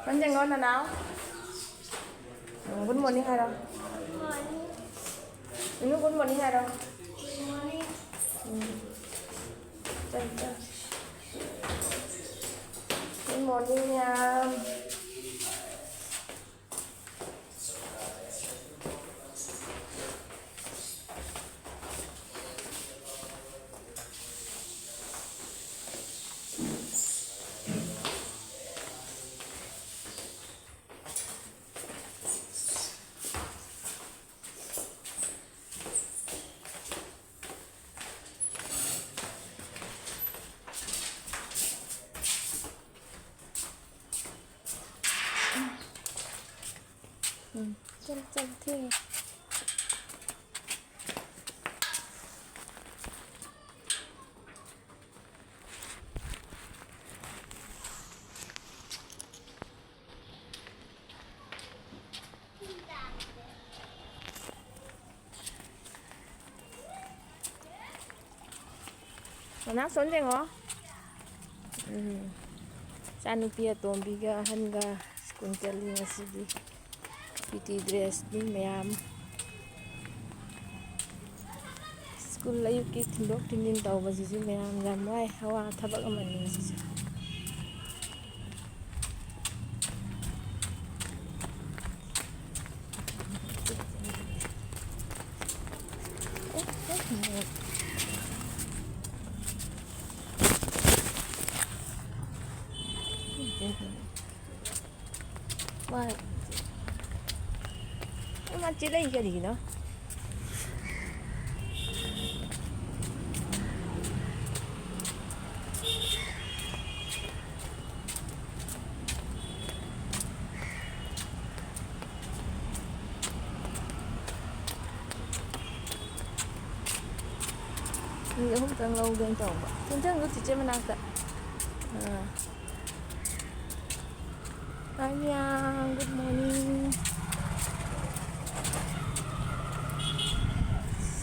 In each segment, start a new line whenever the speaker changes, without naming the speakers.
Bánh chanh ngon là nào? Good morning hai đâu? Ini good morning hai đâu? Chân chân. Good morning nha. Chân chân thế. Mana sonjeng oh? Chanupia tombiga hanga school kali ngasidi PT dress ni mayam school layu ki thindok tindin taw basi mayam jamwai hawa thabak amani si Wah, macam lagi kali no. Ini không cần lâu gần chồng, chân chân nó chỉ chơi mà nào cả. Mayam, good morning.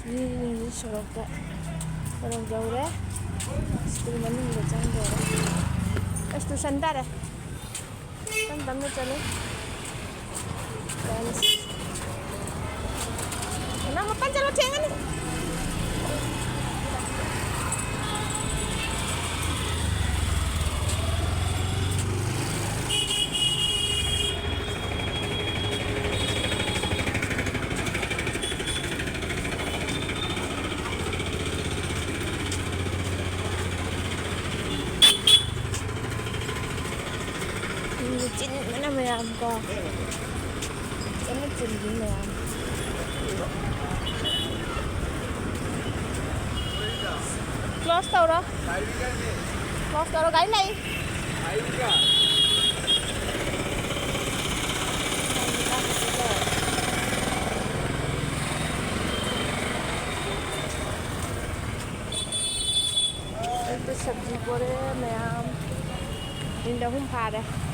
Ini soroka. Orang jauh deh. Sekolah mana ni macam jauh. Estu sandar deh. Kan tamu cale. Nama apa calo cengan ni? Chín mana mayam ko? Sana chín din mayam. Close tau đó. Close tau đó cái này. Itu sabji kore mayam. Ini dah humpah dah.